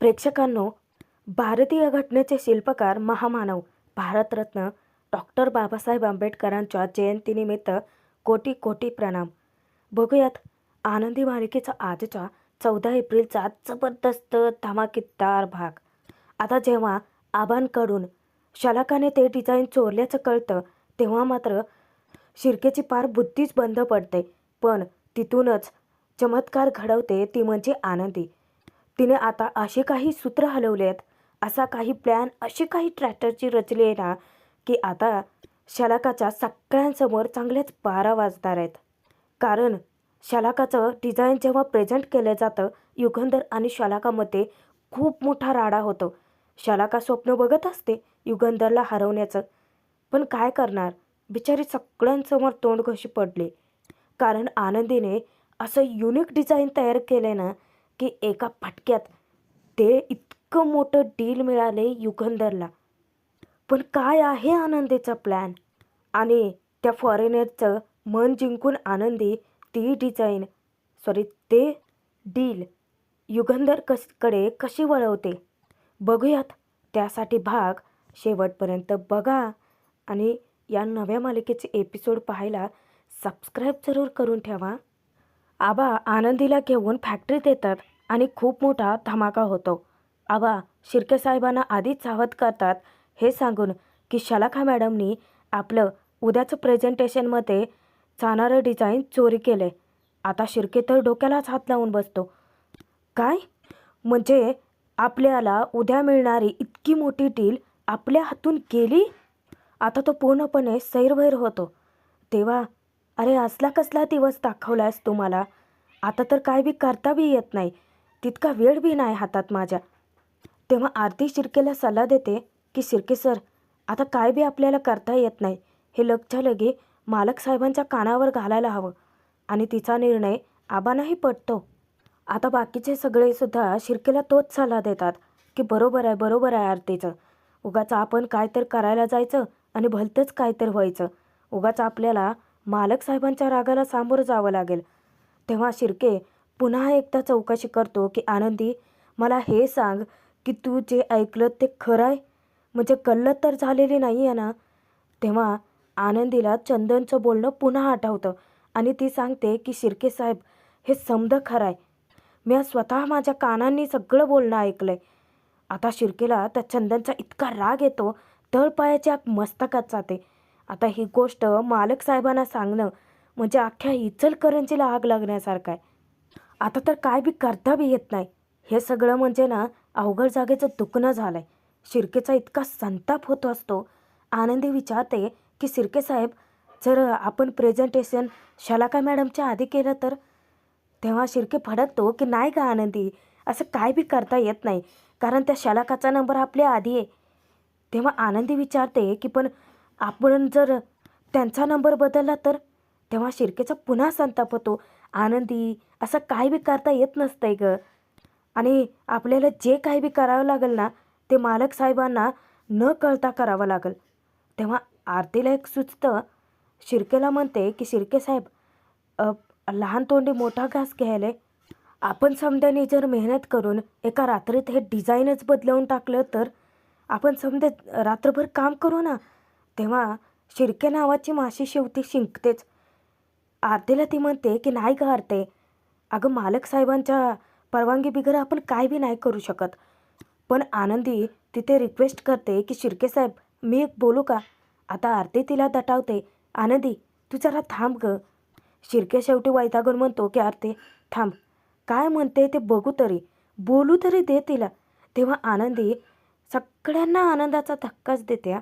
प्रेक्षकांनो, भारतीय घटनेचे शिल्पकार महामानव भारतरत्न डॉक्टर बाबासाहेब आंबेडकरांच्या जयंतीनिमित्त कोटी कोटी प्रणाम. बघूयात आनंदी मालिकेचा आजचा 14 एप्रिलचा जबरदस्त धमाकेदार भाग. आता जेव्हा आबांकडून शलाकाने ते डिझाईन चोरल्याचं कळतं तेव्हा मात्र शिर्केची पार बुद्धीच बंद पडते. पण तिथूनच चमत्कार घडवते ती म्हणजे आनंदी. तिने आता अशी काही सूत्र हलवले आहेत, असा काही प्लॅन, अशी काही स्ट्रॅटर्जी रचली आहे ना की आता शलाकाच्या सगळ्यांसमोर चांगलेच 12 वाजणार आहेत. कारण शलाकाचं डिझाईन जेव्हा प्रेझेंट केलं जातं युगंधर आणि शलाकामध्ये खूप मोठा राडा होतो. शलाका स्वप्न बघत असते युगंधरला हरवण्याचं, पण काय करणार, बिचारी सगळ्यांसमोर तोंडघोशी पडली. कारण आनंदीने असं युनिक डिझाईन तयार केलं ना की एका फटक्यात ते इतकं मोठं डील मिळाले युगंधरला. पण काय आहे आनंदीचा प्लॅन? आणि त्या फॉरेनरचं मन जिंकून आनंदी ते डील युगंधर कडे कशी वळवते बघूयात. त्यासाठी भाग शेवटपर्यंत बघा आणि या नव्या मालिकेचे एपिसोड पाहायला सबस्क्राईब जरूर करून ठेवा. आबा आनंदीला घेऊन फॅक्टरीत येतात आणि खूप मोठा धमाका होतो. आबा शिर्के साहेबांना आधीच सावध करतात हे सांगून की शलाका मॅडमनी आपलं उद्याचं प्रेझेंटेशनमध्ये जाणारं डिझाईन चोरी केलं. आता शिर्के तर डोक्यालाच हात लावून बसतो. काय म्हणजे आपल्याला उद्या मिळणारी इतकी मोठी डील आपल्या हातून गेली? आता तो पूर्णपणे सैरभैर होतो. तेव्हा अरे असला कसला दिवस दाखवलास तू मला? आता तर काय बी करता बी येत नाही, तितका वेळ बी नाही हातात माझ्या. तेव्हा आरती शिर्केला सल्ला देते की शिर्के सर, आता काय बी आपल्याला करता येत नाही, हे लगच्या लगे मालक साहेबांच्या कानावर घालायला हवं. आणि तिचा निर्णय आबांनाही पटतो. आता बाकीचे सगळेसुद्धा शिर्केला तोच सल्ला देतात की बरोबर आहे आरतीचं. उगाच आपण काय तर करायला जायचं आणि भलतंच काय तर व्हायचं. उगाच आपल्याला मालक साहेबांच्या रागाला सामोरं जावं लागेल. तेव्हा शिर्के पुन्हा एकदा चौकशी करतो की आनंदी, मला हे सांग की तू जे ऐकलं ते खरं आहे, म्हणजे गल्लत तर झालेली नाही आहे ना? तेव्हा आनंदीला चंदनचं बोलणं पुन्हा आठवतं आणि ती सांगते की शिर्के साहेब, हे समजा खरं आहे, मी स्वतः माझ्या कानांनी सगळं बोलणं ऐकलं आहे. आता शिर्केला त्या चंदनचा इतका राग येतो, तळपायाच्या मस्तकात जाते. आता ही गोष्ट मालक साहेबांना सांगणं म्हणजे अख्ख्या इचलकरंजीला आग लागण्यासारखं आहे. आता तर काय बी करता बी येत नाही. हे सगळं म्हणजे ना अवघड जागेचं दुखणं झालं आहे. शिर्केचा इतका संताप होत असतो. आनंदी विचारते की शिर्के साहेब, जर आपण प्रेझेंटेशन शलाका मॅडमच्या आधी केलं तर? तेव्हा शिर्के भडकतो की नाही का आनंदी, असं काय बी करता येत नाही, कारण त्या शलाकाचा नंबर आपल्या आधी आहे. तेव्हा आनंदी विचारते की पण आपण जर त्यांचा नंबर बदलला तर? तेव्हा शिर्केचा पुन्हा संताप होतो. आनंदी, असं काय बी करता येत नसतंय ग, आणि आपल्याला जे काही बी करावं लागेल ना ते मालक साहेबांना न कळता करावं लागेल. तेव्हा आरतीला एक सुचतं. शिर्केला म्हणते की शिर्के साहेब, लहान तोंडी मोठा घास घ्यायला, आपण समद्यांनी जर मेहनत करून एका रात्रीत हे डिझाईनच बदलवून टाकलं तर? आपण समजे रात्रभर काम करू ना, तेव्हा शिर्के नावाची माशी शेवटी शिंकतेच. आरतीला ती म्हणते की नाही ग आरते, अगं मालक साहेबांच्या परवानगी बिगर आपण काय बी नाही करू शकत. पण आनंदी तिथे रिक्वेस्ट करते की शिर्के साहेब, मी एक बोलू का? आता आरती तिला दटावते, आनंदी तू जरा थांब ग. शिर्के शेवटी वैतागून म्हणतो की आरती थांब, काय म्हणते ते बघू तरी, बोलू तरी दे तिला. तेव्हा आनंदी सगळ्यांना आनंदाचा धक्काच देते.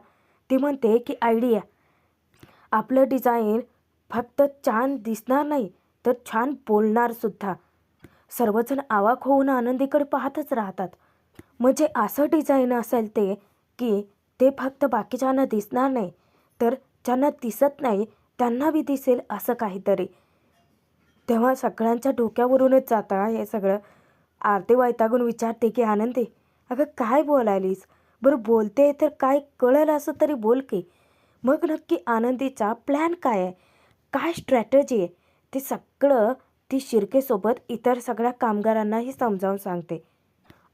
ती म्हणते की आयडिया, आपलं डिझाईन फक्त छान दिसणार नाही तर छान बोलणार सुद्धा. सर्वजण अवाक होऊन आनंदीकडे पाहतच राहतात. म्हणजे असं डिझाईन असेल ते की ते फक्त बाकीच्यांना दिसणार नाही तर ज्यांना दिसत नाही त्यांना बी दिसेल, असं काहीतरी. तेव्हा सगळ्यांच्या डोक्यावरूनच जातं हे सगळं. आरती वैतागून विचारते की आनंदी, अगं काय बोलायलीस? बरं बोलते तर काय कळेल असं तरी बोल की. मग नक्की आनंदीचा प्लॅन काय आहे, काय स्ट्रॅटजी आहे, ते सगळं ती शिर्केसोबत इतर सगळ्या कामगारांनाही समजावून सांगते.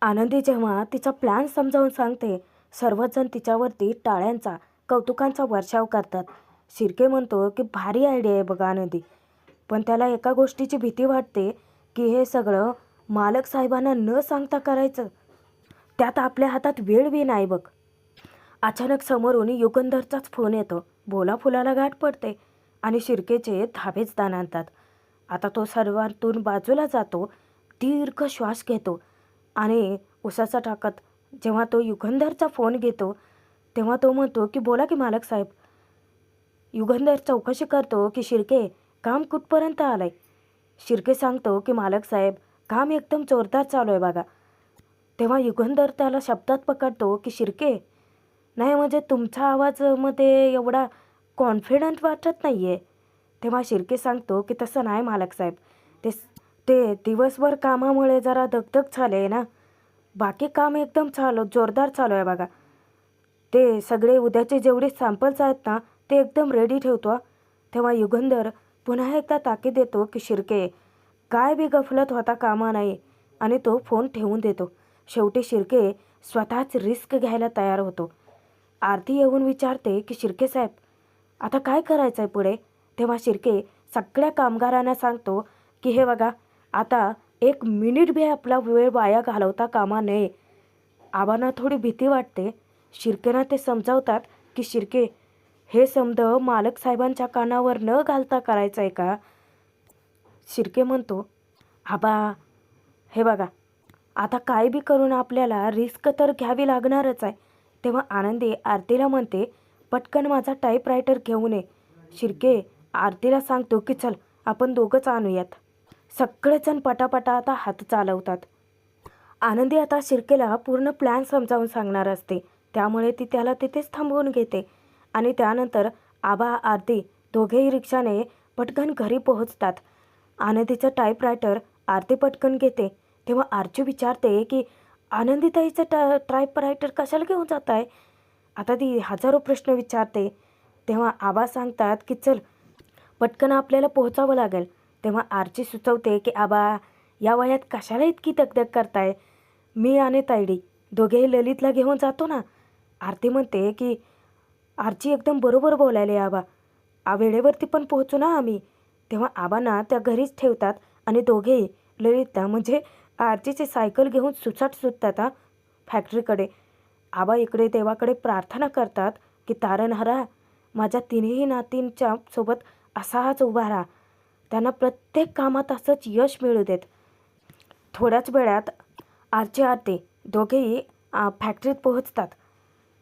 आनंदी जेव्हा तिचा प्लॅन समजावून सांगते, सर्वजण तिच्यावरती टाळ्यांचा कौतुकांचा वर्षाव करतात. शिर्के म्हणतो की भारी आयडिया आहे बघा आनंदी, पण त्याला एका गोष्टीची भीती वाटते की हे सगळं मालक साहेबांना न सांगता करायचं. त्यात आपल्या हातात वेळ बी नाही बघ. अचानक समोरून युगंधरचाच फोन येतो. बोलाफुलाला गाठ पडते आणि शिर्केचे धाबेच दान आणतात. आता तो सर्वांतून बाजूला जातो, दीर्घ श्वास घेतो आणि उसाचा टाकत जेव्हा तो युगंधरचा फोन घेतो तेव्हा तो म्हणतो की बोला की मालक साहेब. युगंधर चौकशी करतो की शिर्के काम कुठपर्यंत आलंय. शिर्के सांगतो की मालक साहेब काम एकदम जोरदार चालू आहे बघा. तेव्हा युगंधर त्याला शब्दात पकडतो की शिर्के, नाही म्हणजे तुमचा आवाजमध्ये एवढा कॉन्फिडंट वाटत नाही आहे. तेव्हा शिर्के सांगतो की तसं नाही मालक साहेब, ते ते दिवसभर कामामुळे जरा दगदग झाले आहे ना. बाकी काम एकदम जोरदार चालू आहे बघा. ते सगळे उद्याचे जेवढे सॅम्पल्स आहेत ना ते एकदम रेडी ठेवतो. तेव्हा युगंधर पुन्हा एकदा ताकीद देतो की शिर्के काय बी गफलत होता कामा नाही आणि तो फोन ठेवून देतो. शेवटी शिर्के स्वतःच रिस्क घ्यायला तयार होतो. आरती येऊन विचारते की शिर्के साहेब आता काय करायचं आहे पुढे. तेव्हा शिर्के सगळ्या कामगारांना सांगतो की हे बघा, आता 1 मिनिट बी आपला वेळ वाया घालवता कामा नये. आबांना थोडी भीती वाटते. शिर्केना ते समजावतात की शिर्के हे समज मालक साहेबांच्या कानावर न घालता करायचं आहे का. शिर्के म्हणतो आबा हे बघा, आता काय बी करून आपल्याला रिस्क तर घ्यावी लागणारच आहे. तेव्हा आनंदी आरतीला म्हणते पटकन माझा टाईपरायटर घेऊन ये. शिर्के आरतीला सांगतो की चल आपण दोघंच आणूयात. सगळेजण पटापटा आता हात चालवतात. आनंदी आता शिर्केला पूर्ण प्लॅन समजावून सांगणार असते, त्यामुळे ती त्याला तिथेच थांबवून घेते आणि त्यानंतर आबा आरती दोघेही रिक्षाने पटकन घरी पोहोचतात. आनंदीचं टाईपरायटर आरती पटकन घेते. तेव्हा आरची विचारते की आनंदीताईचं टाईपरायटर कशाला घेऊन जात आहे. आता ती हजारो प्रश्न विचारते. तेव्हा आबा सांगतात की चल पटकन आपल्याला पोहोचावं लागेल. तेव्हा आरची सुचवते की आबा या वयात कशाला इतकी दगदग करताय, मी आणि तायडी दोघेही ललितला घेऊन जातो ना. आरती म्हणते की आरची एकदम बरोबर बोलायले आबा, वेळेवरती पण पोहोचू ना आम्ही. तेव्हा आबांना त्या घरीच ठेवतात आणि दोघेही ललितला म्हणजे आरचीची सायकल घेऊन सुसाट सुटतात फॅक्टरीकडे. आबा इकडे देवाकडे प्रार्थना करतात की तारणहारा माझ्या तिन्ही नातींच्या सोबत असाच उभा राहा, त्यांना प्रत्येक कामात असंच यश मिळू देत. थोड्याच वेळात आरची आरती दोघेही फॅक्टरीत पोहोचतात.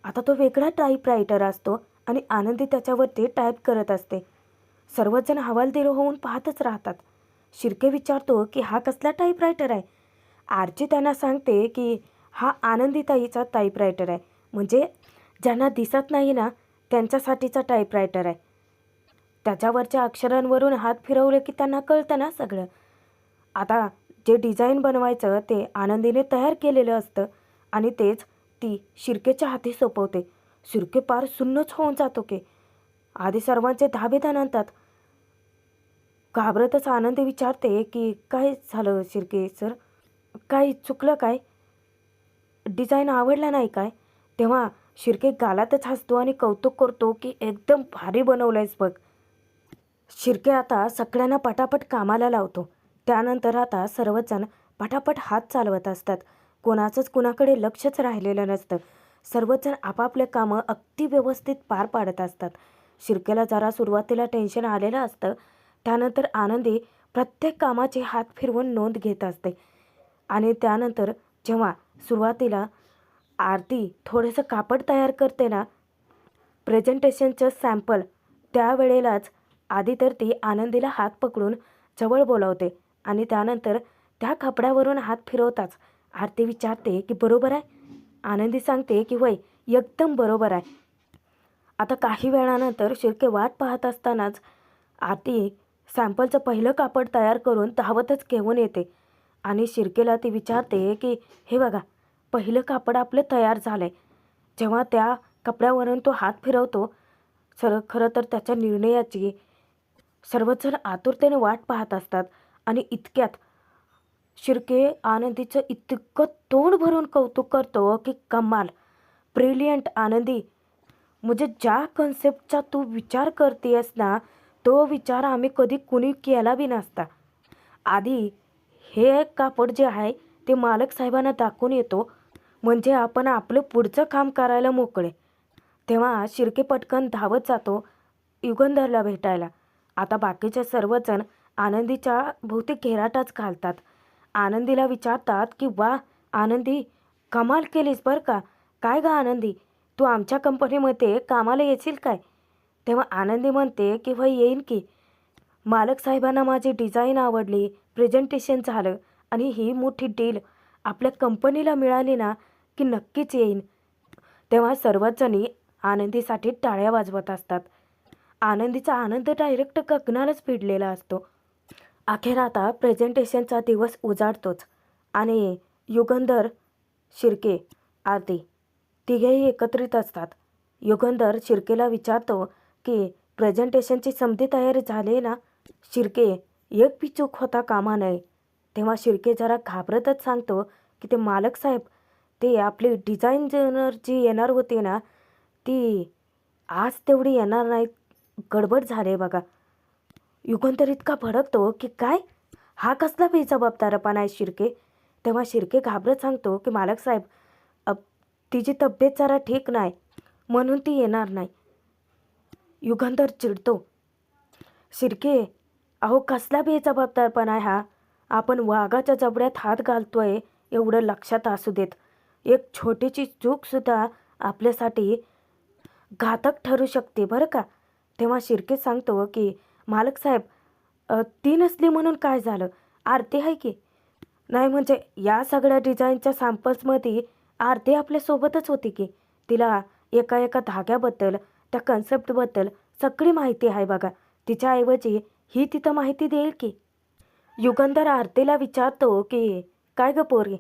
आता तो वेगळा टाईपरायटर असतो आणि आनंदी त्याच्यावरती टाईप करत असते. सर्वजण हवालदिल होऊन पाहतच राहतात. शिर्के विचारतो की हा कसला टाईपरायटर आहे. आरची त्यांना सांगते की हा आनंदीताईचा टाईपरायटर आहे, म्हणजे ज्यांना दिसत नाही ना त्यांच्यासाठीचा टाईपरायटर आहे. त्याच्यावरच्या अक्षरांवरून हात फिरवले की त्यांना कळतं ना सगळं. आता जे डिझाईन बनवायचं ते आनंदीने तयार केलेलं असतं आणि तेच ती शिर्केच्या हाती सोपवते. शिर्के पार सुन्नच होऊन जातो की आधी सर्वांचे धाबेदान आणतात. घाबरतच आनंदी विचारते की काय झालं शिर्के सर, काय चुकलं काय, डिझाईन आवडला नाही काय. तेव्हा शिर्के गालातच हसतो आणि कौतुक करतो की एकदम भारी बनवलंयस बघ. शिर्के आता सगळ्यांना पटापट कामाला लावतो. त्यानंतर आता सर्वजण पटापट हात चालवत असतात. कोणाचंच कुणाकडे लक्षच राहिलेलं नसतं. सर्वजण आपापले कामं अगदी व्यवस्थित पार पाडत असतात. शिर्केला जरा सुरुवातीला टेन्शन आलेलं असतं. त्यानंतर आनंदी प्रत्येक कामाची हात फिरवून नोंद घेत असते आणि त्यानंतर जेव्हा सुरुवातीला आरती थोडंसं कापड तयार करते ना प्रेझेंटेशनचं सॅम्पल, त्यावेळेलाच आधी तर ती आनंदीला हात पकडून जवळ बोलावते आणि त्यानंतर त्या कपड्यावरून हात फिरवताच आरती विचारते की बरोबर आहे. आनंदी सांगते की वय एकदम बरोबर आहे. आता काही वेळानंतर शिर्के वाट पाहत असतानाच आरती सॅम्पलचं पहिलं कापड तयार करून धावतच घेऊन येते आणि शिर्केला ती विचारते की हे बघा, पहिलं कापड आपलं तयार झालं आहे. जेव्हा त्या कपड्यावरून तो हात फिरवतो, खरं तर त्याच्या निर्णयाची सर्वजण आतुरतेने वाट पाहत असतात आणि इतक्यात शिर्के आनंदीचं इतकं तोंड भरून कौतुक करतो की कमाल. ब्रिलियंट आनंदी, म्हणजे ज्या कन्सेप्टचा तू विचार करतेस ना, तो विचार आम्ही कधी कुणी केला बी नसता. आधी हे कापड जे आहे ते मालक साहेबांना दाखवून येतो, म्हणजे आपण आपलं पुढचं काम करायला मोकळे. तेव्हा शिर्के पटकन धावत जातो युगंधरला भेटायला. आता बाकीचे सर्वजण आनंदीच्या भोवती घेराटाच घालतात. आनंदीला विचारतात की वा आनंदी, कमाल केलीस बरं का. काय गा आनंदी, तू आमच्या कंपनीमध्ये कामाला येशील काय? तेव्हा आनंदी म्हणते की होय येईन की. मालक साहेबांना माझी डिझाईन आवडली, प्रेझेंटेशन झालं आणि ही मोठी डील आपल्या कंपनीला मिळाली ना की नक्कीच येईन. तेव्हा सर्वच जणी आनंदीसाठी टाळ्या वाजवत असतात. आनंदीचा आनंद डायरेक्ट गगनालाच भिडलेला असतो. अखेर आता प्रेझेंटेशनचा दिवस उजाडतोच आणि युगंधर, शिर्के, आरती तिघेही एकत्रित असतात. युगंधर शिर्केला विचारतो की प्रेझेंटेशनची समधी तयारी झाली ना? शिर्के एक बी चूक होता कामा नये. तेव्हा शिर्के जरा घाबरतच सांगतो की ते मालक साहेब, ते आपली डिझाईनर जी येणार होती ना, ती आज तेवढी येणार नाही, गडबड झाली बघा. युगंधर इतका भडकतो की काय, हा कसला बेजबाबदारपणा आहे शिर्के. तेव्हा शिर्के घाबरत सांगतो की मालक साहेब, अब तिची तब्येत जरा ठीक नाही म्हणून ती येणार नाही. युगंधर चिडतो. शिर्के, अहो कसला बेजबाबदारपणा आहे हा. आपण वाघाच्या जबड्यात हात घालतोय एवढं लक्षात असू देत. एक छोटीशी चूकसुद्धा आपल्यासाठी घातक ठरू शकते बरं का. तेव्हा शिर्के सांगतो की मालक साहेब, ती नसली म्हणून काय झालं, आरती आहे की. नाही म्हणजे या सगळ्या डिझाईनच्या सॅम्पल्समध्ये आरती आपल्यासोबतच होती की. तिला एका एका धाग्याबद्दल, त्या कन्सेप्टबद्दल सगळी माहिती आहे बघा. तिच्याऐवजी ही तिथं माहिती देईल की. युगंधर आरतीला विचारतो की काय ग पोरी,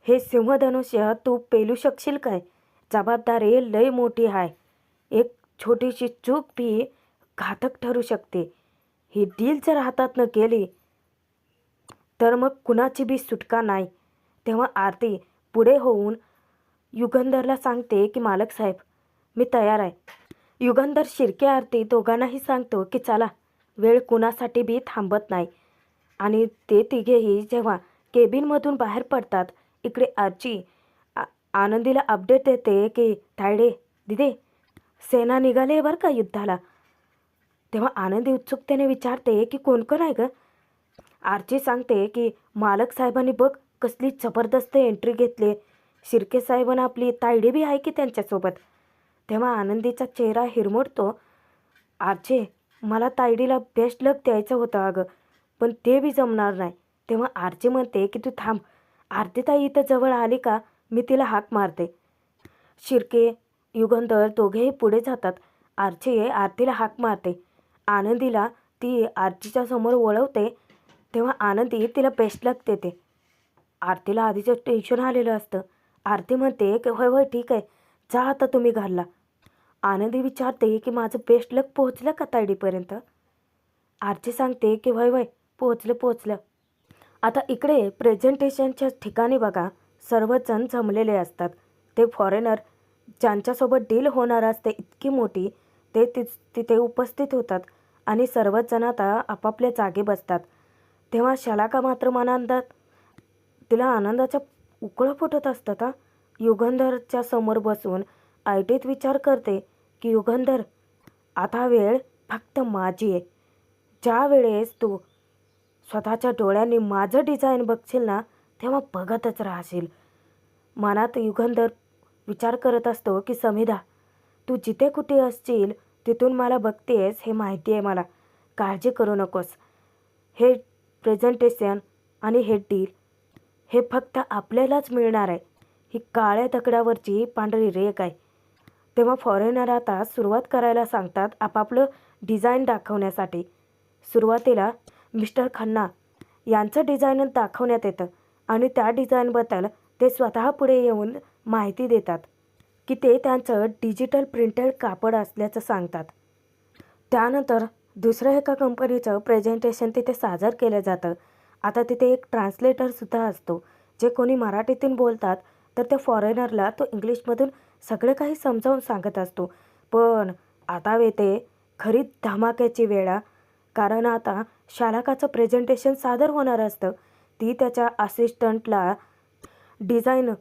हे सिंहधनुष्य तू पेलू शकशील काय? जबाबदारी लय मोठी आहे. एक छोटीशी चूक बी घातक ठरू शकते. ही डील जर हातातनं गेली तर मग कुणाची बी सुटका नाही. तेव्हा आरती पुढे होऊन युगंधरला सांगते की मालक साहेब, मी तयार आहे. युगंधर, शिर्के, आरती दोघांनाही सांगतो की चला, वेळ कुणासाठी बी थांबत नाही. आणि ते तिघेही जेव्हा केबिनमधून बाहेर पडतात, इकडे आर्ची आनंदीला अपडेट देते की तायडे दिदे, सेना निघाली आहे बरं का युद्धाला. तेव्हा आनंदी उत्सुकतेने विचारते की कोण कोण आहे ग. आर्ची सांगते की मालक साहेबांनी बघ कसली जबरदस्त एंट्री घेतली. शिर्के साहेबांना आपली तायडी बी आहे की त्यांच्यासोबत. तेव्हा आनंदीचा चेहरा हिरमोडतो. आर्चे, मला तायडीला बेस्ट लक द्यायचं होतं अगं, पण ते बी जमणार नाही. तेव्हा आर्ची म्हणते की तू थांब, आरतीताई इथं जवळ आली का मी तिला हाक मारते. शिर्के, युगंधर दोघेही पुढे जातात. आर्ची आरतीला हाक मारते. आनंदीला ती आरतीच्या समोर वळवते. तेव्हा आनंदी तिला बेस्ट लक देते. आरतीला आधीचं टेन्शन आलेलं असतं. आरती म्हणते की होय होय ठीक आहे, जा आता तुम्ही घरला. आनंदी विचारते की माझं बेस्ट लक पोहोचलं का तायडीपर्यंत. आरती सांगते की होय होय पोहोचलं. आता इकडे प्रेझेंटेशनच्या ठिकाणी बघा, सर्वजण जमलेले असतात. ते फॉरेनर ज्यांच्यासोबत डील होणार असते इतकी मोठी, ते तिथे उपस्थित होतात आणि सर्वच जण आता आपापल्या जागी बसतात. तेव्हा शलाका मात्र मनांदात तिला आनंदाच्या उकळं फुटत असतात. युगंधरच्या समोर बसून ऐटीत विचार करते की युगंधर, आता वेळ फक्त माझी आहे. ज्या वेळेस तू स्वतःच्या डोळ्यांनी माझं डिझाईन बघशील ना, तेव्हा बघतच राहशील. मनात युगंधर विचार करत असतो की समिधा, तू जिथे कुठे असशील तिथून मला बघतेस हे माहिती आहे मला, काळजी करू नकोस. हे प्रेझेंटेशन आणि हे डील हे फक्त आपल्यालाच मिळणार आहे. ही काळ्या दगडावरची पांढरी रेख आहे. तेव्हा फॉरेनर आता सुरुवात करायला सांगतात आपापलं डिझाईन दाखवण्यासाठी. सुरुवातीला मिस्टर खन्ना यांचं डिझाईन दाखवण्यात येतं आणि त्या डिझाईनबद्दल ते स्वतः पुढे येऊन माहिती देतात की ते त्यांचं डिजिटल प्रिंटेड कापड असल्याचं सांगतात. त्यानंतर दुसऱ्या एका कंपनीचं प्रेझेंटेशन तिथे सादर केलं जातं आता तिथे एक ट्रान्सलेटरसुद्धा असतो, जे कोणी मराठीतून बोलतात तर त्या फॉरेनरला तो इंग्लिशमधून सगळं काही समजावून सांगत असतो. पण आता येते खरी धमाक्याची वेळा, कारण आता शालाकाचं प्रेझेंटेशन सादर होणार असतं. ती त्याच्या असिस्टंटला डिझाईन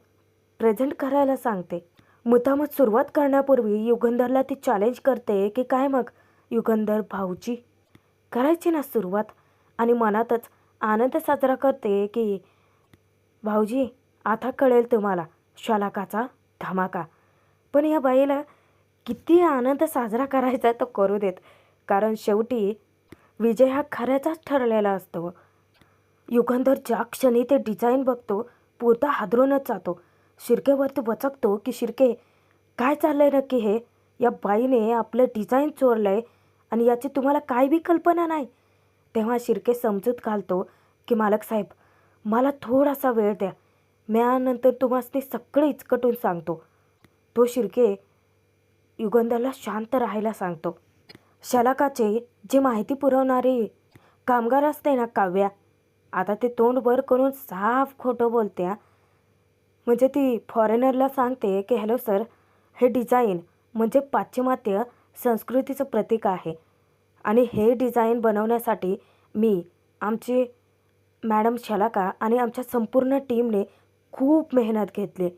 प्रेझेंट करायला सांगते. मुद्दामच सुरुवात करण्यापूर्वी युगंधरला ती चॅलेंज करते की काय मग युगंधर भाऊजी, करायची ना सुरुवात? आणि मनातच आनंद साजरा करते की भाऊजी, आता कळेल तुम्हाला शालाकाचा धमाका. पण या बाईला किती आनंद साजरा करायचा तो करू देत, कारण शेवटी विजय हा खऱ्याचाच ठरलेला असतो. युगंधर ज्या क्षणी ते डिझाईन बघतो पुरता हादरूनच जातो. शिर्केवरती वचकतो की शिर्के, काय चाललंय नक्की हे? या बाईने आपलं डिझाईन चोरलंय आणि याची तुम्हाला काय बी कल्पना नाही. तेव्हा शिर्के समजूत घालतो की मालक साहेब, मला थोडासा वेळ द्या, म्यानंतर तुम्हाला सगळं इचकटून सांगतो. तो शिर्के युगंधरला शांत राहायला सांगतो. शलाकाचे जे माहिती पुरवणारे कामगार असते ना काव्या, आता ते तोंड वर करून साफ खोटं बोलत्या. म्हणजे ती फॉरेनरला सांगते की हॅलो सर, हे डिझाईन म्हणजे पाश्चिमात्य संस्कृतीचं प्रतीक आहे आणि हे डिझाईन बनवण्यासाठी मी, आमची मॅडम शलाका आणि आमच्या संपूर्ण टीमने खूप मेहनत घेतली.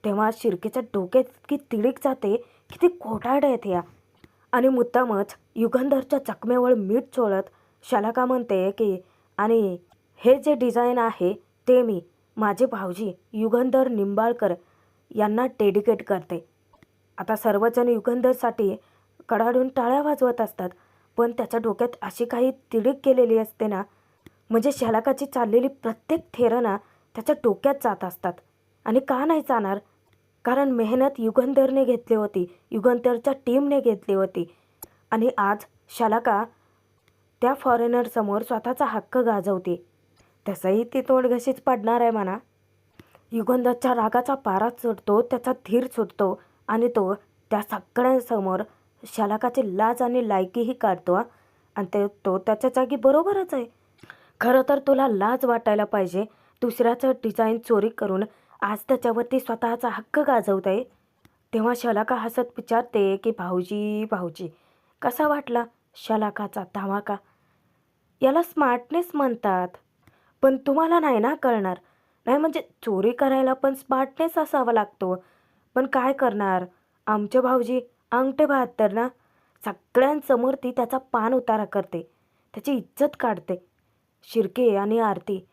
तेव्हा शिर्केच्या डोक्यात इतकी तिडीक जाते की ती खोटारड्या आहेत या. आणि मुद्दामच युगंधरच्या जखमेवर मीठ चोळत शलाका म्हणते की आणि हे जे डिझाईन आहे ते मी माझे भाऊजी युगंधर निंबाळकर यांना डेडिकेट करते. आता सर्वजण युगंधरसाठी कडाडून टाळ्या वाजवत असतात, पण त्याच्या डोक्यात अशी काही तिडीक केलेली असते ना, म्हणजे शलाकाची चाललेली प्रत्येक थेरणा त्याच्या डोक्यात जात असतात. आणि का नाही जाणार? कारण मेहनत युगंधरने घेतली होती, युगंधरच्या टीमने घेतली होती. आणि आज शलाका त्या फॉरेनरसमोर स्वतःचा हक्क गाजवते. तसंही ती तोंडघशीच पडणार आहे म्हणा. युगंधरच्या रागाचा पारा चढतो, त्याचा धीर सुटतो आणि तो त्या सगळ्यांसमोर शलाकाची लाज आणि लायकीही काढतो. आणि तो त्याच्या जागी बरोबरच आहे. खरं तर तुला लाज वाटायला पाहिजे, दुसऱ्याचं डिझाईन चोरी करून आज त्याच्यावरती स्वतःचा हक्क गाजवत आहे. तेव्हा शलाका हसत विचारते की भाऊजी भाऊजी, कसा वाटला शलाकाचा धमाका? याला स्मार्टनेस म्हणतात. पण तुम्हाला नाही ना कळणार. नाही म्हणजे चोरी करायला पण स्मार्टनेस असावा लागतो. पण काय करणार, आमचे भाऊजी अंगठे बहात्तर ना. सगळ्यांसमोर ती त्याचा पान उतारा करते, त्याची इज्जत काढते. शिर्के आणि आरती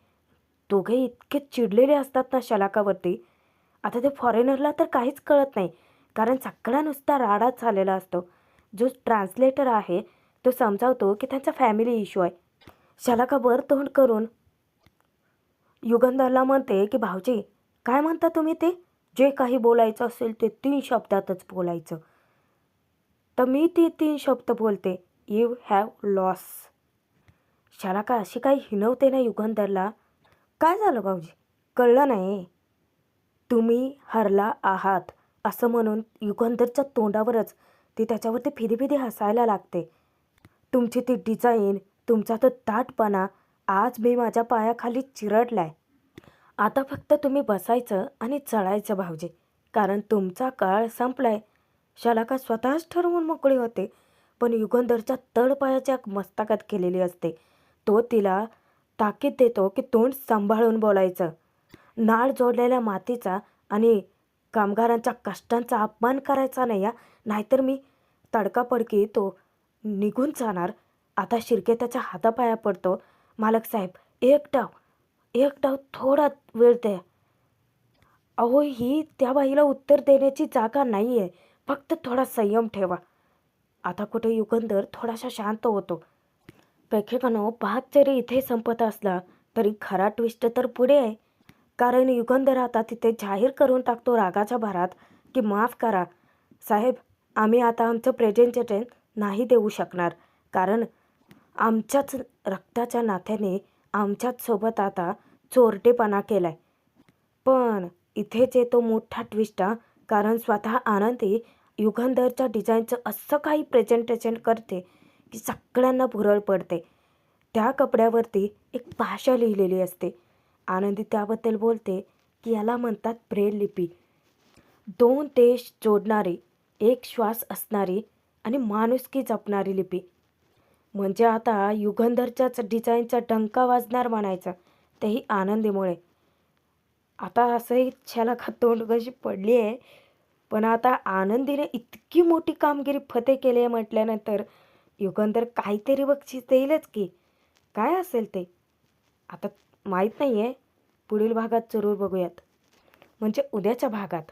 दोघे इतके चिडलेले असतात ना शलाकावरती. आता ते फॉरेनरला तर काहीच कळत नाही, कारण सगळा नुसता राडाच झालेला असतो. जो ट्रान्सलेटर आहे तो समजावतो की त्यांचा फॅमिली इश्यू आहे. शलाका वर तोंड करून युगंधरला म्हणते की भाऊजी, काय म्हणता तुम्ही? ते जे काही बोलायचं असेल ते 3 शब्दातच बोलायचं. तर मी ती 3 शब्द बोलते, यू हॅव लॉस. शलाका अशी काही हिणवते ना युगंधरला. काय झालं भाऊजी, कळलं नाही? तुम्ही हरला आहात असं म्हणून युगंधरच्या तोंडावरच ती त्याच्यावरती फिदी हसायला लागते. तुमची ती डिझाईन, तुमचा तो ताठपणा आज मी माझ्या पायाखाली चिरडलाय. आता फक्त तुम्ही बसायचं आणि चढायचं भाऊजी, कारण तुमचा काळ संपलाय. शलाका स्वतःच ठरवून मोकळी होते, पण युगंधरच्या तळपायाच्या मस्तकात केलेली असते. तो तिला ताकीद देतो की तोंड सांभाळून बोलायचं. नाळ जोडलेल्या मातीचा आणि कामगारांच्या कष्टांचा अपमान करायचा नाही या, नाहीतर मी तडकाफडकी तो निघून जाणार. आता शिर्के त्याच्या हातापाया पडतो. मालक साहेब, एक डाव थोडा वेळ द्या. अहो, ही त्या बाईला उत्तर देण्याची जागा नाही आहे, फक्त थोडा संयम ठेवा. आता कुठे युगंधर थोडासा शांत होतो. प्रेक्षकांनो, भाग जरी इथे संपत असला तरी खरा ट्विस्ट तर पुढे आहे. कारण युगंधर आता तिथे जाहीर करून टाकतो रागाच्या भरात की माफ करा साहेब, आम्ही आता आमचं प्रेझेंटेशन नाही देऊ शकणार, कारण आमच्याच रक्ताच्या नात्याने आमच्याच सोबत आता चोरटेपणा केलाय. पण इथेच येतो मोठा ट्विस्ट, कारण स्वतः आनंदी युगंधरच्या डिझाईनचं असं काही प्रेझेंटेशन करते की सगळ्यांना भुरळ पडते. त्या कपड्यावरती एक भाषा लिहिलेली असते. आनंदी त्याबद्दल बोलते की याला म्हणतात ब्रेल लिपी. 2 देश जोडणारी, एक श्वास असणारी आणि माणुसकी जपणारी लिपी. म्हणजे आता युगंधरच्याच डिझाईनचा डंका वाजणार म्हणायचा, तेही आनंदीमुळे. आता असंही छलाखा तोंड कशी पडली आहे, पण आता आनंदीने इतकी मोठी कामगिरी फते केली आहे म्हटल्यानंतर युगंधर काहीतरी बक्षीस देईलच की. काय असेल ते आता माहीत नाही आहे. पुढील भागात जरूर बघूयात. म्हणजे उद्याच्या भागात.